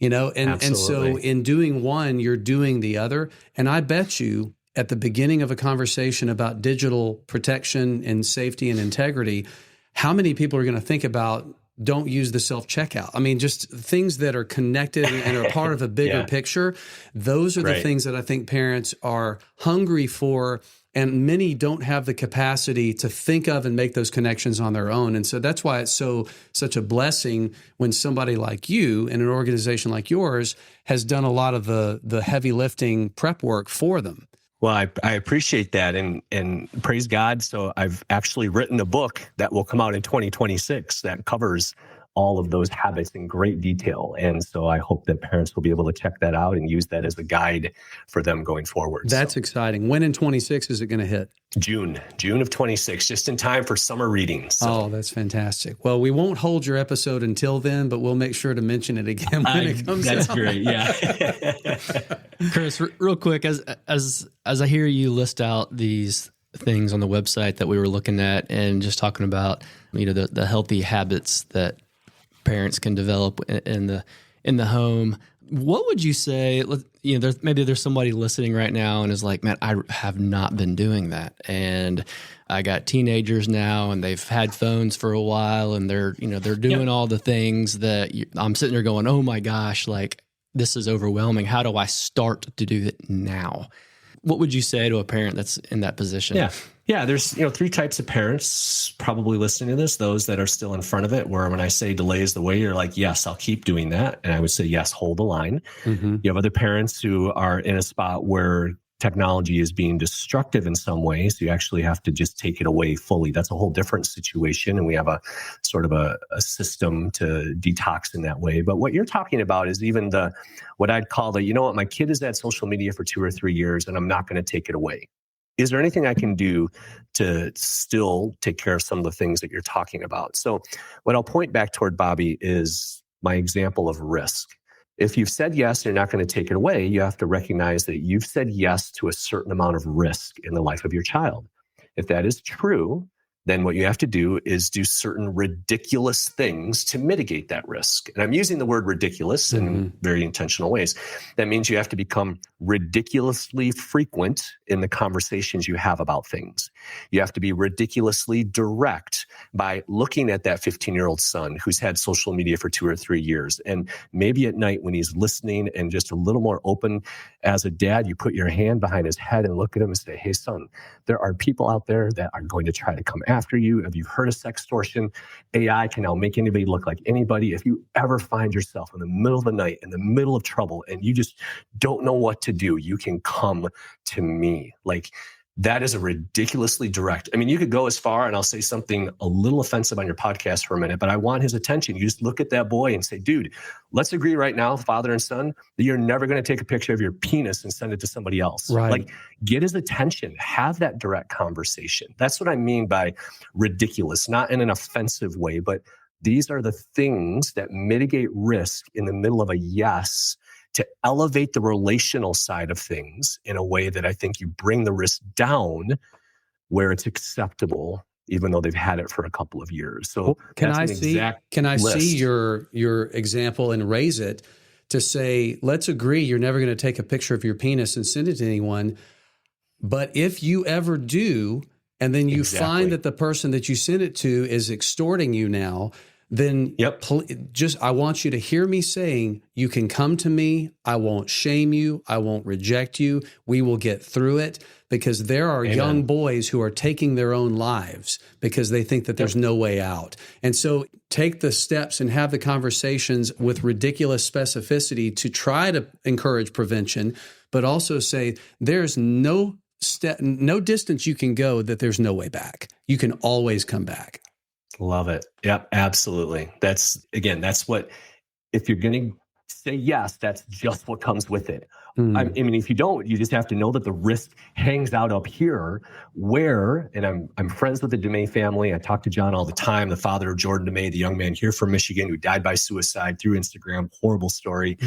and so in doing one, you're doing the other. And I bet you at the beginning of a conversation about digital protection and safety and integrity, how many people are going to think about, don't use the self-checkout? I mean, just things that are connected and are part of a bigger picture. Those are the things that I think parents are hungry for, and many don't have the capacity to think of and make those connections on their own. And so that's why it's such a blessing when somebody like you and an organization like yours has done a lot of the heavy lifting prep work for them. Well, I appreciate that, and praise God. So I've actually written a book that will come out in 2026 that covers all of those habits in great detail. And so I hope that parents will be able to check that out and use that as a guide for them going forward. That's exciting. When in 26 is it going to hit? June of 26, just in time for summer reading. So. Oh, that's fantastic. Well, we won't hold your episode until then, but we'll make sure to mention it again when it comes out. That's great, yeah. Chris, real quick, as I hear you list out these things on the website that we were looking at and just talking about, the healthy habits that parents can develop in the home, what would you say? Maybe there's somebody listening right now and is like, man, I have not been doing that, and I got teenagers now, and they've had phones for a while, and they're doing all the things that I'm sitting there going, oh my gosh, like this is overwhelming. How do I start to do it now? What would you say to a parent that's in that position? Yeah. There's, 3 types of parents probably listening to this. Those that are still in front of it, where when I say delay is the way, you're like, yes, I'll keep doing that. And I would say, yes, hold the line. You have other parents who are in a spot where technology is being destructive in some ways. You actually have to just take it away fully. That's a whole different situation. And we have a sort of a system to detox in that way. But what you're talking about is even what I'd call my kid has had social media for 2 or 3 years and I'm not going to take it away. Is there anything I can do to still take care of some of the things that you're talking about? So what I'll point back toward, Bobby, is my example of risk. If you've said yes, you're not going to take it away. You have to recognize that you've said yes to a certain amount of risk in the life of your child. If that is true, then what you have to do is do certain ridiculous things to mitigate that risk. And I'm using the word ridiculous in very intentional ways. That means you have to become ridiculously frequent in the conversations you have about things. You have to be ridiculously direct by looking at that 15-year-old son who's had social media for 2 or 3 years. And maybe at night when he's listening and just a little more open, as a dad, you put your hand behind his head and look at him and say, hey, son, there are people out there that are going to try to come after you. Have you heard of sextortion? AI can now make anybody look like anybody. If you ever find yourself in the middle of the night, in the middle of trouble, and you just don't know what to do, you can come to me. That is a ridiculously direct. I mean, you could go as far, and I'll say something a little offensive on your podcast for a minute, but I want his attention. You just look at that boy and say, dude, let's agree right now, father and son, that you're never going to take a picture of your penis and send it to somebody else. Right. Get his attention, have that direct conversation. That's what I mean by ridiculous, not in an offensive way, but these are the things that mitigate risk in the middle of a yes, to elevate the relational side of things in a way that I think you bring the risk down where it's acceptable, even though they've had it for a couple of years. So can I see your example and raise it to say, let's agree you're never going to take a picture of your penis and send it to anyone. But if you ever do, and then you find that the person that you sent it to is extorting you now, then I want you to hear me saying, you can come to me. I won't shame you. I won't reject you. We will get through it, because there are young boys who are taking their own lives because they think that there's no way out. And so take the steps and have the conversations with ridiculous specificity to try to encourage prevention, but also say there's no distance you can go that there's no way back. You can always come back. Love it. Yep, absolutely. That's what, if you're going to say yes, that's just what comes with it. I mean, if you don't, you just have to know that the risk hangs out up here and I'm friends with the DeMay family. I talk to John all the time, the father of Jordan DeMay, the young man here from Michigan who died by suicide through Instagram. Horrible story,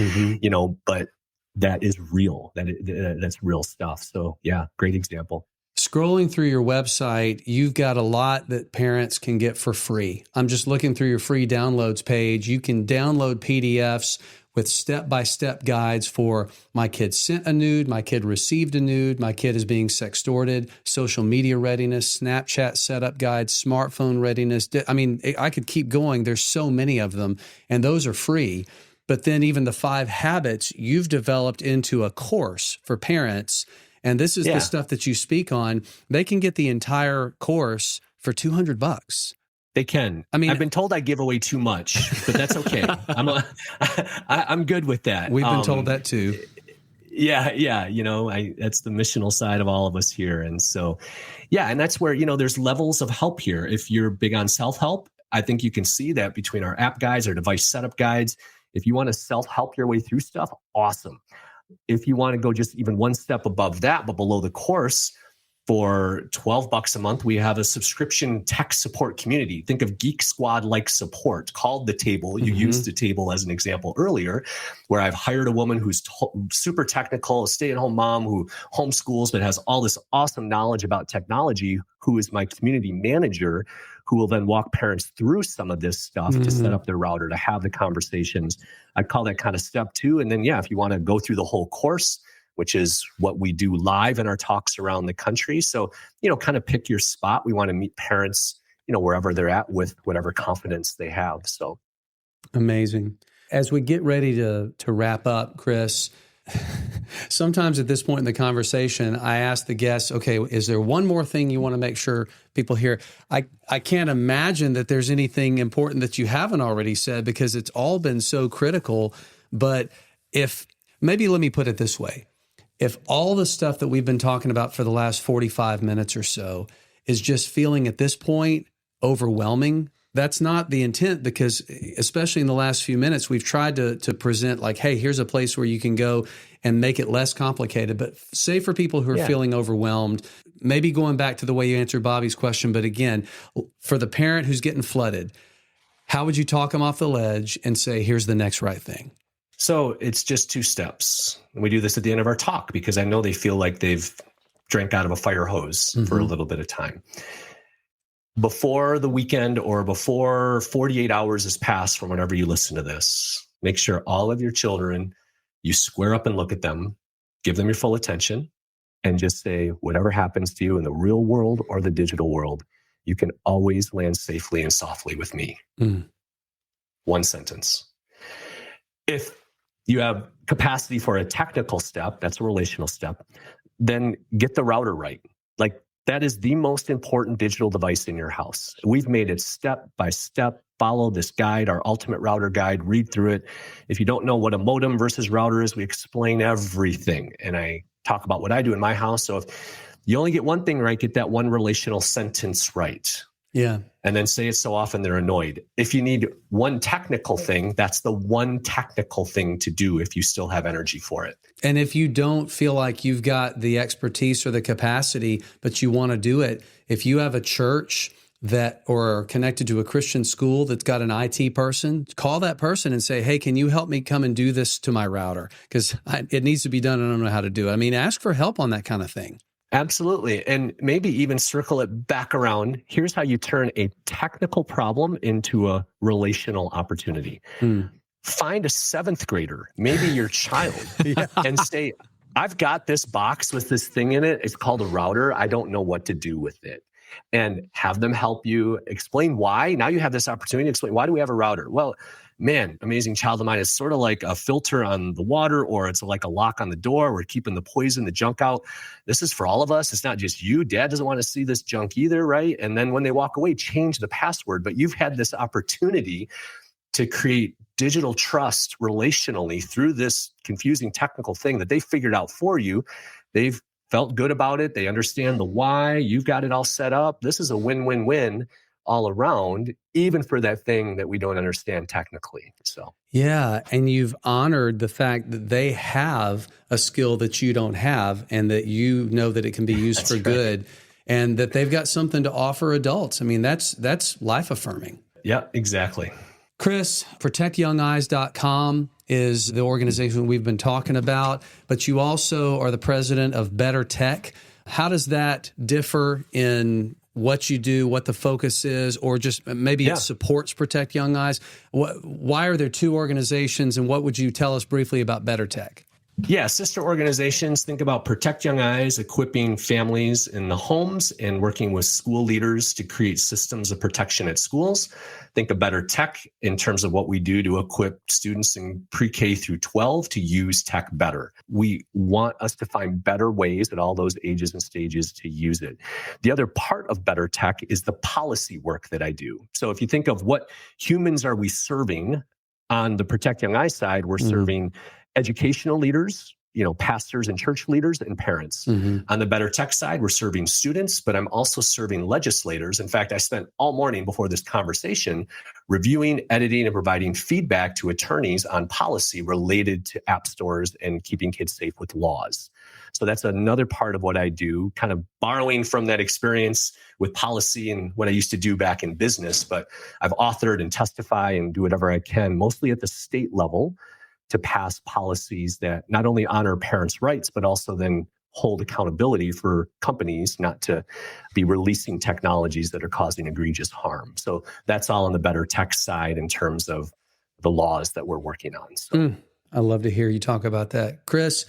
but that is real. That's real stuff. So yeah, great example. Scrolling through your website, you've got a lot that parents can get for free. I'm just looking through your free downloads page. You can download PDFs with step-by-step guides for my kid sent a nude, my kid received a nude, my kid is being sextorted, social media readiness, Snapchat setup guides, smartphone readiness. I mean, I could keep going. There's so many of them, and those are free. But then even the 5 habits you've developed into a course for parents. And this is the stuff that you speak on. They can get the entire course for $200. They can. I mean, I've been told I give away too much, but that's okay. I'm good with that. We've been told that too. Yeah. That's the missional side of all of us here. And so, and that's where, there's levels of help here. If you're big on self-help, I think you can see that between our app guides, our device setup guides. If you want to self-help your way through stuff, awesome. If you want to go just even one step above that, but below the course, for $12 a month, we have a subscription tech support community. Think of Geek Squad-like support called The Table. You used The Table as an example earlier, where I've hired a woman who's super technical, a stay-at-home mom who homeschools but has all this awesome knowledge about technology, who is my community manager, who will then walk parents through some of this stuff to set up their router, to have the conversations. I call that kind of step 2. And then, if you want to go through the whole course, which is what we do live in our talks around the country. So, kind of pick your spot. We want to meet parents, wherever they're at with whatever confidence they have. So amazing. As we get ready to wrap up, Chris, sometimes at this point in the conversation, I ask the guests, okay, is there one more thing you want to make sure people hear? I can't imagine that there's anything important that you haven't already said because it's all been so critical. But maybe let me put it this way. If all the stuff that we've been talking about for the last 45 minutes or so is just feeling at this point overwhelming, that's not the intent, because especially in the last few minutes, we've tried to present like, hey, here's a place where you can go and make it less complicated. But say for people who are feeling overwhelmed, maybe going back to the way you answered Bobby's question, but again, for the parent who's getting flooded, how would you talk them off the ledge and say, here's the next right thing? So it's just 2 steps. And we do this at the end of our talk because I know they feel like they've drank out of a fire hose for a little bit of time. Before the weekend or before 48 hours has passed from whenever you listen to this, make sure all of your children, you square up and look at them, give them your full attention, and just say, whatever happens to you in the real world or the digital world, you can always land safely and softly with me. 1 sentence. If you have capacity for a technical step, that's a relational step, then get the router right. Like, that is the most important digital device in your house. We've made it step by step. Follow this guide, our ultimate router guide, read through it. If you don't know what a modem versus router is, we explain everything. And I talk about what I do in my house. So if you only get one thing right, get that one relational sentence right. Yeah. And then say it so often they're annoyed. If you need one technical thing, that's the one technical thing to do if you still have energy for it. And if you don't feel like you've got the expertise or the capacity, but you want to do it, if you have a church that or are connected to a Christian school that's got an IT person, call that person and say, hey, can you help me come and do this to my router? Because it needs to be done and I don't know how to do it. I mean, ask for help on that kind of thing. Absolutely. And maybe even circle it back around. Here's how you turn a technical problem into a relational opportunity. Find a 7th grader, maybe your child, and say, I've got this box with this thing in it. It's called a router. I don't know what to do with it. And have them help you explain why. Now you have this opportunity to explain, why do we have a router? Well, man, amazing child of mine, is sort of like a filter on the water, or it's like a lock on the door. We're keeping the poison, the junk out. This is for all of us. It's not just you. Dad doesn't want to see this junk either, right? And then when they walk away, change the password. But you've had this opportunity to create digital trust relationally through this confusing technical thing that they figured out for you. They've felt good about it. They understand the why. You've got it all set up. This is a win-win-win all around, even for that thing that we don't understand technically. So, yeah. And you've honored the fact that they have a skill that you don't have, and that you know that it can be used for good, and that they've got something to offer adults. I mean, that's life affirming. Yeah, exactly. Chris, protectyoungeyes.com is the organization we've been talking about, but you also are the president of Better Tech. How does that differ in what you do, what the focus is, or just maybe it supports Protect Young Eyes? Why are there 2 organizations, and what would you tell us briefly about Better Tech? Yeah, sister organizations. Think about Protect Young Eyes, equipping families in the homes and working with school leaders to create systems of protection at schools. Think of Better Tech in terms of what we do to equip students in pre-K through 12 to use tech better. We want us to find better ways at all those ages and stages to use it. The other part of Better Tech is the policy work that I do. So if you think of what humans are we serving on the Protect Young Eyes side, we're serving educational leaders, pastors and church leaders and parents. On the Better Tech side, we're serving students, but I'm also serving legislators. In fact, I spent all morning before this conversation reviewing, editing, and providing feedback to attorneys on policy related to app stores and keeping kids safe with laws. So that's another part of what I do, kind of borrowing from that experience with policy and what I used to do back in business. But I've authored and testify and do whatever I can, mostly at the state level, to pass policies that not only honor parents' rights, but also then hold accountability for companies not to be releasing technologies that are causing egregious harm. So that's all on the Better Tech side in terms of the laws that we're working on. So. I love to hear you talk about that. Chris,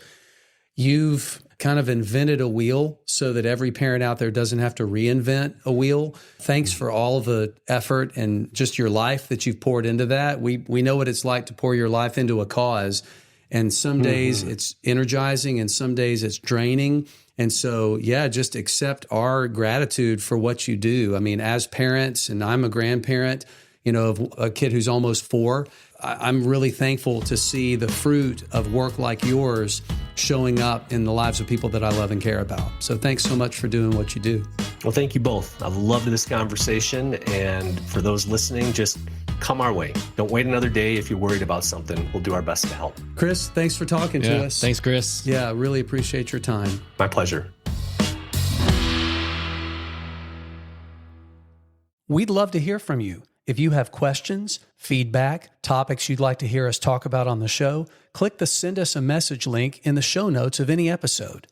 you've kind of invented a wheel so that every parent out there doesn't have to reinvent a wheel. Thanks for all of the effort and just your life that you've poured into that. We know what it's like to pour your life into a cause. And some days it's energizing and some days it's draining. And so, yeah, just accept our gratitude for what you do. I mean, as parents, and I'm a grandparent, of a kid who's almost 4, I'm really thankful to see the fruit of work like yours showing up in the lives of people that I love and care about. So thanks so much for doing what you do. Well, thank you both. I've loved this conversation. And for those listening, just come our way. Don't wait another day if you're worried about something. We'll do our best to help. Chris, thanks for talking to us. Thanks, Chris. Yeah, really appreciate your time. My pleasure. We'd love to hear from you. If you have questions, feedback, topics you'd like to hear us talk about on the show, click the Send Us a Message link in the show notes of any episode.